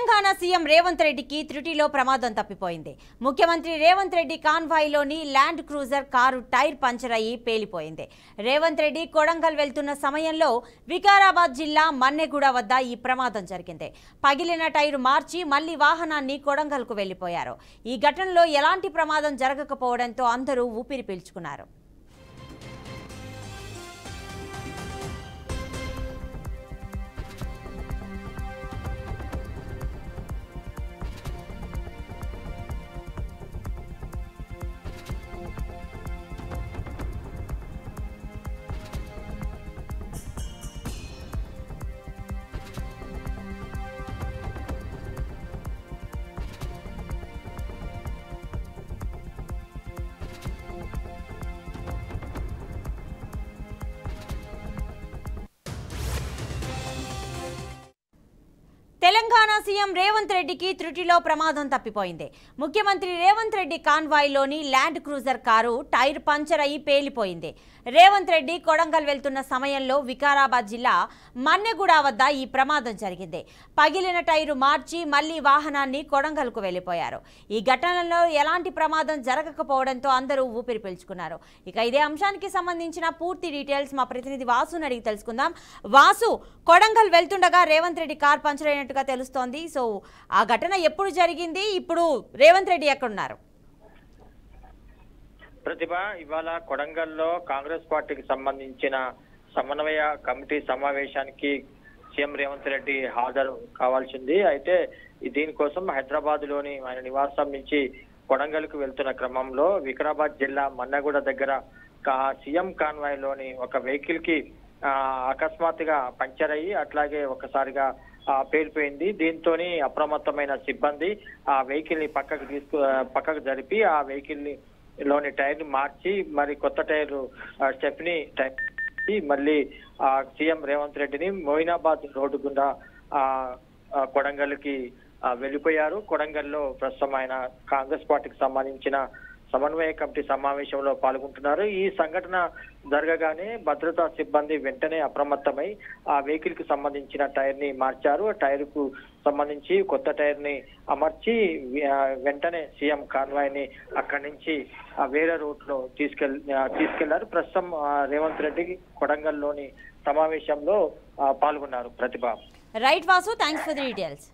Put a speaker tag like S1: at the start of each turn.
S1: Telangana CM Revanth రెడ్డికి త్రుటిలో ప్రమాదం తప్పిపోయింది. ముఖ్యమంత్రి రేవంత్ రెడ్డి కాన్వాయ్లోని land cruiser car tyre puncture అయ్యి పేలిపోయింది. రేవంత్ రెడ్డి కొడంగల్ వెళ్తున్న సమయంలో వికారాబాద్ జిల్లా మన్నెగూడ వద్ద ఈ ప్రమాదం జరిగింది. పగిలిన టైరు మార్చి మళ్లీ వాహనాన్ని కొడంగల్కు వెళ్లిపోయారు. ఈ ఘటనలో ఎలాంటి ప్రమాదం జరగకపోవడంతో అందరూ ఊపిరి పీల్చుకున్నారు. తెలంగాణ సీఎం రేవంత్ రెడ్డికి త్రుటిలో ప్రమాదం తప్పిపోయింది. ముఖ్యమంత్రి రేవంత్ రెడ్డి కాన్వాయ్లోని land cruiser car tyre puncture అయి పేలిపోయింది. రేవంత్ రెడ్డి కొడంగల్ వెళ్తున్న సమయంలో వికారాబాద్ జిల్లా మన్నెగూడ వద్ద ఈ ప్రమాదం జరిగింది. పగిలిన టైరు మార్చి మళ్లీ వాహనాన్ని కొడంగల్కు వెళ్లిపోయారు. ఈ ఘటనలో ఎలాంటి ప్రమాదం జరగకపోవడంతో అందరూ ఊపిరి పీల్చుకున్నారు. ఇక ఇదే అంశానికి సంబంధించిన పూర్తి డీటెయిల్స్ మా ప్రతినిధి వాసుని అడిగి తెలుసుకుందాం. వాసు, కొడంగల్ వెళ్తుండగా రేవంత్ రెడ్డి కార్ పంచర్ అయినట్టుగా తెలుస్తోంది. సో ఆ ఘటన ఎప్పుడు జరిగింది? ఇప్పుడు రేవంత్ రెడ్డి ఎక్కడున్నారు?
S2: ప్రతిభ, ఇవాళ కొడంగల్లో కాంగ్రెస్ పార్టీకి సంబంధించిన సమన్వయ కమిటీ సమావేశానికి సీఎం రేవంత్ రెడ్డి హాజరు కావాల్సింది. అయితే దీనికోసం హైదరాబాద్ లోని ఆయన నివాసం నుంచి కొడంగల్కు వెళ్తున్న క్రమంలో వికారాబాద్ జిల్లా మన్నగూడ దగ్గర సీఎం కాన్వాయ్ లోని ఒక వెహికల్ కి అకస్మాత్తుగా పంచర్ అయ్యి అట్లాగే ఒకసారిగా పేలిపోయింది. దీంతో అప్రమత్తమైన సిబ్బంది ఆ వెహికల్ ని పక్కకు జరిపి ఆ వెహికల్ ని లోని టైర్ మార్చి మరి కొత్త టైర్ స్టెప్ని టైర్ మళ్ళీ సీఎం రేవంత్ రెడ్డిని మోయినాబాద్ రోడ్డు గుండా కొడంగల్కి వెళ్ళిపోయారు. కొడంగల్లో ప్రస్తుతం ఆయన కాంగ్రెస్ పార్టీకి సంబంధించిన సమన్వయ కమిటీ సమావేశంలో పాల్గొంటున్నారు. ఈ సంఘటన జరగగానే భద్రతా సిబ్బంది వెంటనే అప్రమత్తమై ఆ వెహికల్ కి సంబంధించిన టైర్ ని మార్చారు. టైర్ కు సంబంధించి కొత్త టైర్ ని అమర్చి వెంటనే సీఎం కాన్వాయ్ ని అక్కడి నుంచి వేరే రూట్ లో తీసుకెళ్లారు. ప్రస్తుతం రేవంత్ రెడ్డి కొడంగల్లోని సమావేశంలో పాల్గొన్నారు. Pratibha.
S1: Right Vasu, thanks for the details.